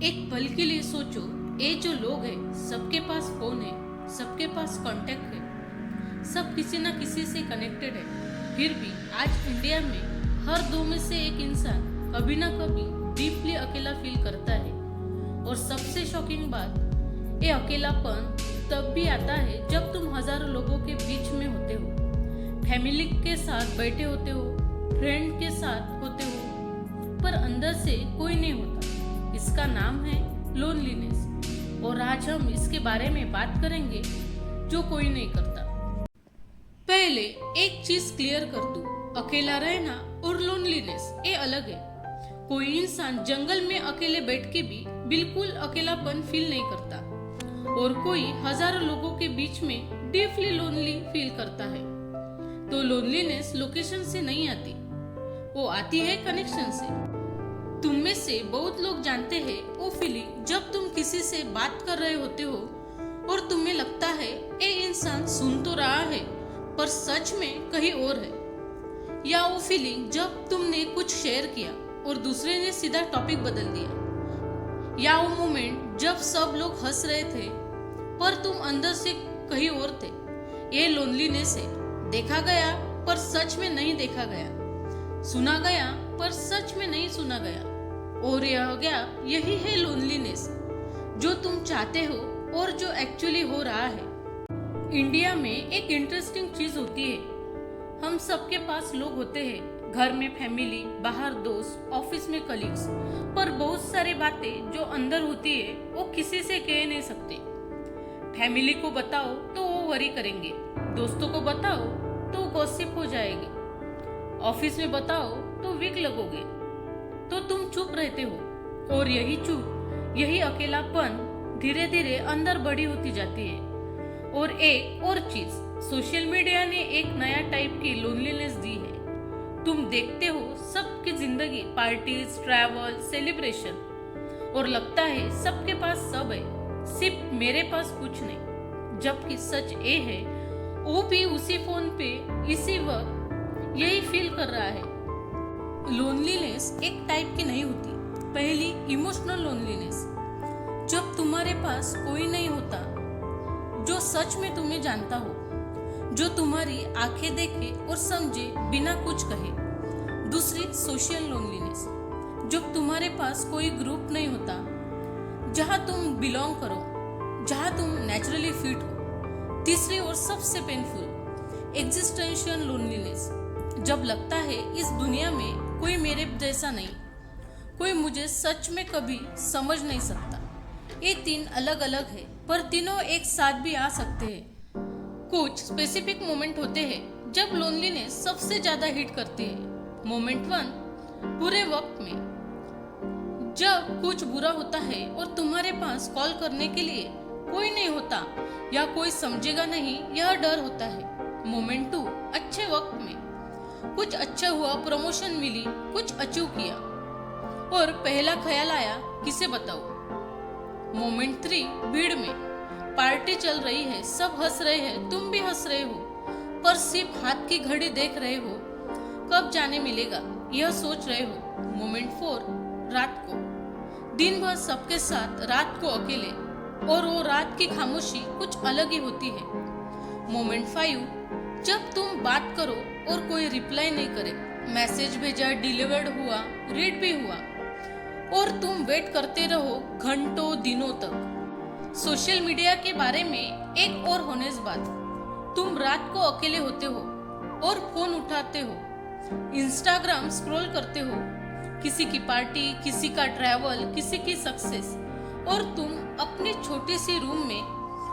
एक पल के लिए सोचो, ये जो लोग हैं सबके पास फोन है, सबके पास कांटेक्ट है, सब किसी ना किसी से कनेक्टेड है। फिर भी आज इंडिया में हर दो में से एक इंसान कभी ना कभी डीपली अकेला फील करता है। और सबसे शॉकिंग बात, ये अकेलापन तब भी आता है जब तुम हजारों लोगों के बीच में होते हो, फैमिली के साथ बैठे होते हो, फ्रेंड के साथ होते हो, पर अंदर से कोई नहीं होता। इसका नाम है लोनलीनेस, और आज हम इसके बारे में बात करेंगे जो कोई नहीं करता। पहले एक चीज क्लियर कर दूं, अकेला रहना और लोनलीनेस ये अलग है। कोई इंसान जंगल में अकेले बैठ के भी बिल्कुल अकेलापन फील नहीं करता, और कोई हजारों लोगों के बीच में डीपली लोनली फील करता है। तो लोनलीनेस लोकेशन से नहीं आती, वो आती है कनेक्शन से। तुम में से बहुत लोग जानते हैं वो फीलिंग जब तुम किसी से बात कर रहे होते हो और तुम्हें लगता है ये इंसान सुन तो रहा है पर सच में कहीं और है। या वो फीलिंग जब तुमने कुछ शेयर किया और दूसरे ने सीधा टॉपिक बदल दिया। या वो मोमेंट जब सब लोग हंस रहे थे पर तुम अंदर से कहीं और थे। ये लोनलीनेस है, देखा गया पर सच में नहीं देखा गया, सुना गया पर सच में नहीं सुना गया। और यही है लोनलीनेस, जो तुम चाहते हो और जो एक्चुअली हो रहा है। इंडिया में एक इंटरेस्टिंग चीज होती है, हम सबके पास लोग होते हैं, घर में फैमिली, बाहर दोस्त, ऑफिस में कलीग्स, पर बहुत सारी बातें जो अंदर होती है वो किसी से कह नहीं सकते। फैमिली को बताओ तो वो वरी करेंगे, दोस्तों को बताओ तो गॉसिप हो जाएगी, ऑफिस में बताओ तो वीक लगोगे, तो तुम चुप रहते हो। और यही चुप, यही अकेलापन धीरे धीरे अंदर बड़ी होती जाती है। और एक और चीज, सोशल मीडिया ने एक नया टाइप की लोनलीनेस दी है। तुम देखते हो सबकी जिंदगी, पार्टीज, ट्रैवल, सेलिब्रेशन, और लगता है सबके पास सब है, सिर्फ मेरे पास कुछ नहीं। जबकि सच ये है, वो भी उसी फोन पे इसी वक्त यही फील कर रहा है। लोनलीनेस एक टाइप की नहीं होती। पहली, इमोशनल लोनलीनेस, जब तुम्हारे पास कोई नहीं होता जो सच में तुम्हें जानता हो, जो तुम्हारी आंखें देखे और समझे बिना कुछ कहे। दूसरी, सोशल लोनलीनेस, जब तुम्हारे पास कोई ग्रुप नहीं होता जहां तुम बिलोंग करो, जहां तुम नेचुरली फिट हो। तीसरी और सबसे पेनफुल, एग्जिस्टेंशियल लोनलीनेस, जब लगता है इस दुनिया में कोई मेरे जैसा नहीं, कोई मुझे सच में कभी समझ नहीं सकता। ये तीन अलग अलग है, पर तीनों एक साथ भी आ सकते हैं। कुछ स्पेसिफिक मोमेंट होते हैं जब लोनलीनेस सबसे ज्यादा हिट करती है। मोमेंट 1, बुरे वक्त में, जब कुछ बुरा होता है और तुम्हारे पास कॉल करने के लिए कोई नहीं होता या कोई समझेगा नहीं, यह डर होता है। मोमेंट 2, अच्छे वक्त में, कुछ अच्छा हुआ, प्रमोशन मिली, कुछ अचीव किया और पहला ख्याल आया किसे बताओ। मोमेंट 3, भीड़ में, पार्टी चल रही है, सब हंस रहे हैं, तुम भी हंस रहे हो, पर सिर्फ हाथ की घड़ी देख रहे हो, कब जाने मिलेगा यह सोच रहे हो। मोमेंट 4, रात को, दिन भर सबके साथ, रात को अकेले, और वो रात की खामोशी कुछ अलग ही होती है। मोमेंट 5, जब तुम बात करो और कोई रिप्लाई नहीं करे, मैसेज भेजा, डिलीवर्ड हुआ, रीड भी हुआ, और तुम वेट करते रहो घंटों दिनों तक। सोशल मीडिया के बारे में एक और होनेस बात, तुम रात को अकेले होते हो और फोन उठाते हो, इंस्टाग्राम स्क्रॉल करते हो, किसी की पार्टी, किसी का ट्रैवल, किसी की सक्सेस, और तुम अपनी छोटी सी रूम में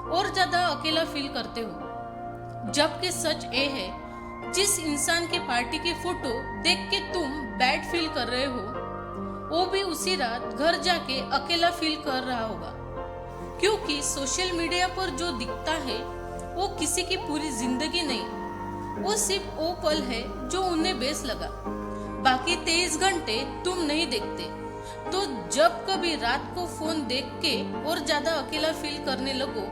और ज्यादा अकेला फील करते हो। जबकि सच ये है, जिस इंसान के पार्टी की फोटो देख के तुम बैड फील कर रहे हो, वो भी उसी रात घर जाके अकेला फील कर रहा होगा। क्योंकि सोशल मीडिया पर जो दिखता है वो किसी की पूरी जिंदगी नहीं, वो सिर्फ वो पल है जो उन्हें बेस लगा। बाकी 23 घंटे तुम नहीं देखते। तो जब कभी रात को फोन देख के और ज्यादा अकेला फील करने लगो,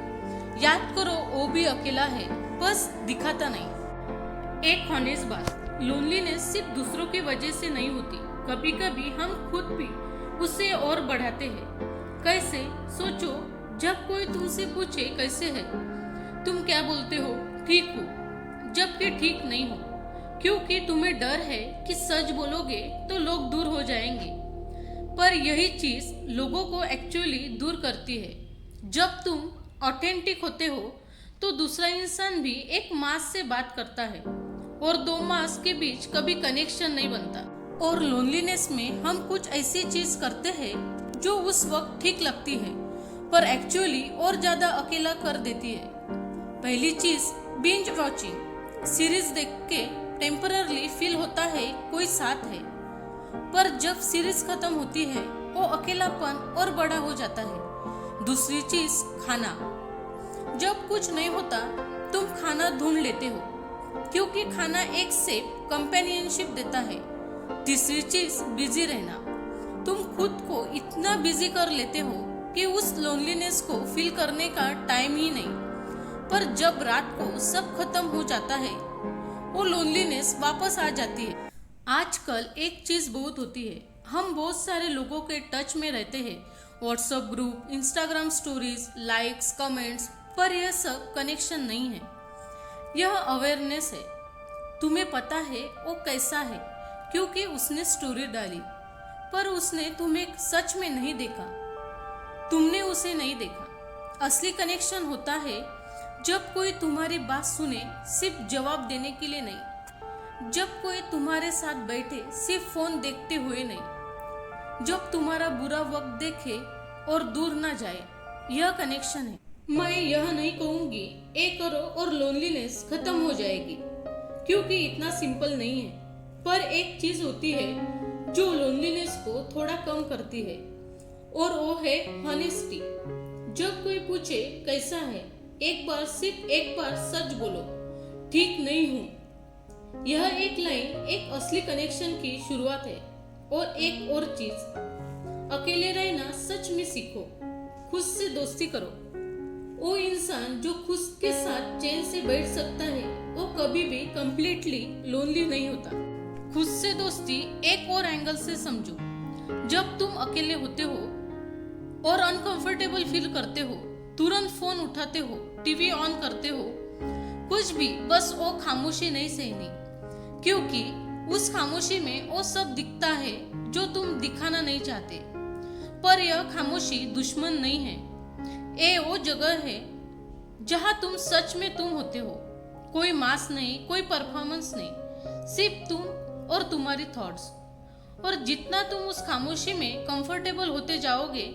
याद करो वो भी अकेला है, बस दिखाता नहीं। एक हॉनेस्ट बात, लोनलीनेस सिर्फ दूसरों की वजह से नहीं होती, कभी कभी हम खुद भी उसे और बढ़ाते हैं। कैसे? सोचो, जब कोई तुमसे पूछे कैसे है, तुम क्या बोलते हो? ठीक हूँ, जबकि ठीक नहीं हो, क्योंकि तुम्हें डर है कि सच बोलोगे तो लोग दूर हो जाएंगे। पर यही चीज लोगों को एक्चुअली दूर करती है। जब तुम ऑथेंटिक होते हो तो दूसरा इंसान भी एक मास से बात करता है और दो मास के बीच कभी कनेक्शन नहीं बनता। और लोनलीनेस में हम कुछ ऐसी चीज करते हैं जो उस वक्त ठीक लगती है पर एक्चुअली और ज्यादा अकेला कर देती है। पहली चीज, बिंज वॉचिंग। सीरीज देख के टेम्पररली फील होता है कोई साथ है, पर जब सीरीज खत्म होती है वो अकेलापन और बड़ा हो जाता है। दूसरी चीज, खाना। जब कुछ नहीं होता तुम खाना ढूंढ लेते हो क्योंकि खाना एक सेफ कंपेनियनशिप देता है। तीसरी चीज, बिजी रहना। तुम खुद को इतना बिजी कर लेते हो कि उस लोनलीनेस को फील करने का टाइम ही नहीं। पर जब रात को सब खत्म हो जाता है वो लोनलीनेस वापस आ जाती है। आजकल एक चीज बहुत होती है, हम बहुत सारे लोगों के टच में रहते हैं, WhatsApp group, Instagram stories, likes, comments, पर यह सब कनेक्शन नहीं है, यह अवेयरनेस है। तुम्हें पता है वो कैसा है क्योंकि उसने स्टोरी डाली, पर उसने तुम्हें सच में नहीं देखा, तुमने उसे नहीं देखा। असली कनेक्शन होता है जब कोई तुम्हारी बात सुने सिर्फ जवाब देने के लिए नहीं, जब कोई तुम्हारे साथ बैठे सिर्फ फोन देखते हुए नहीं, जब तुम्हारा बुरा वक्त देखे और दूर ना जाए, यह कनेक्शन है। मैं यह नहीं कहूंगी ये करो और लोनलीनेस खत्म हो जाएगी, क्योंकि इतना सिंपल नहीं है। पर एक चीज होती है जो लोनलीनेस को थोड़ा कम करती है और वो है हॉनेस्टी। जब कोई पूछे कैसा है, एक बार, सिर्फ एक बार सच बोलो, ठीक नहीं हूँ। यह एक लाइन एक असली कनेक्शन की शुरुआत है। और एक और चीज, अकेले रहना सच में सीखो, खुद से दोस्ती करो। वो इंसान जो खुद के साथ चैन से बैठ सकता है वो कभी भी कंप्लीटली लोनली नहीं होता। खुद से दोस्ती एक और एंगल से समझो। जब तुम अकेले होते हो और अनकंफर्टेबल फील करते हो, तुरंत फोन उठाते हो, टीवी ऑन करते हो, कुछ भी, बस वो खामोशी नहीं सहनी, क्योंकि उस खामोशी में वो सब दिखता है जो तुम दिखाना नहीं चाहते। पर यह खामोशी दुश्मन नहीं है, ये वो जगह है जहां तुम सच में तुम होते हो। कोई मास्क नहीं, कोई परफॉर्मेंस नहीं, सिर्फ तुम और तुम्हारी थॉट्स। और जितना तुम उस खामोशी में कंफर्टेबल होते जाओगे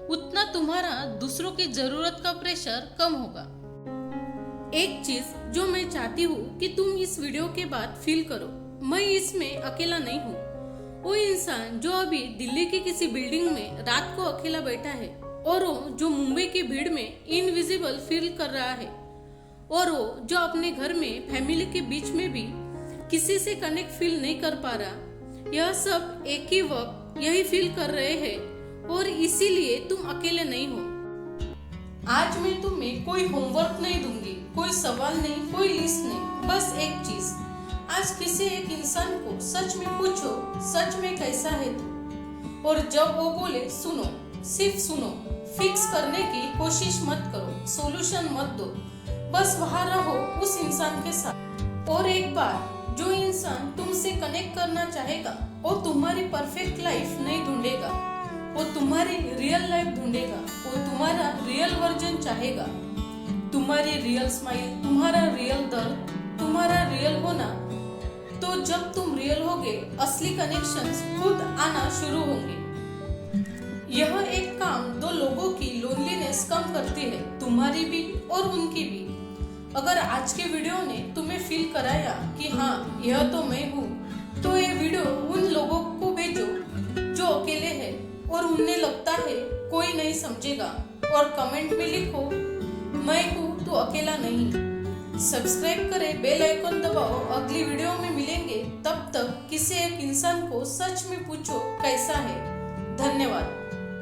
उतना तुम्हारा दूसरों की जरूरत का प्रेशर कम होगा। एक चीज जो मैं चाहती हूँ कि तुम इस वीडियो के बाद फील करो, मैं इसमें अकेला नहीं हूँ। वो इंसान जो अभी दिल्ली की किसी बिल्डिंग में रात को अकेला बैठा है, और वो जो मुंबई की भीड़ में इनविजिबल फील कर रहा है, और वो जो अपने घर में फैमिली के बीच में भी किसी से कनेक्ट फील नहीं कर पा रहा, यह सब एक ही वक्त यही फील कर रहे हैं और इसीलिए तुम अकेले नहीं हो। आज मैं तुम्हें कोई होमवर्क नहीं दूंगी, कोई सवाल नहीं, कोई लिस्ट नहीं, बस एक चीज, आज किसी एक इंसान को सच में पूछो, सच में कैसा है तू, और जब वो बोले सुनो, सिर्फ सुनो, फिक्स करने की कोशिश मत करो, सॉल्यूशन मत दो, बस वहां रहो उस इंसान के साथ। और एक बार जो इंसान तुमसे कनेक्ट करना चाहेगा वो तुम्हारी परफेक्ट लाइफ नहीं ढूंढेगा, वो तुम्हारी रियल लाइफ ढूंढेगा, वो तुम्हारा रियल वर्जन चाहेगा, तुम्हारी रियल स्माइल, तुम्हारा रियल दर्द, तुम्हारा रियल होना। तो जब तुम रियल होगे, असली कनेक्शंस खुद आना शुरू होंगे। यह एक काम दो लोगों की लोनलीनेस कम करती है, तुम्हारी भी और उनकी भी। अगर आज के वीडियो ने तुम्हें फील कराया कि हाँ यह तो मैं हूँ, तो ये वीडियो उन लोगों को भेजो जो अकेले हैं और उन्हें लगता है कोई नहीं समझेगा, और कमेंट में लिखो मैं हूँ तो अकेला नहीं। सब्सक्राइब करें, बेल आइकन दबाओ, अगली वीडियो में मिलेंगे। तब तक किसी एक इंसान को सच में पूछो कैसा है। धन्यवाद।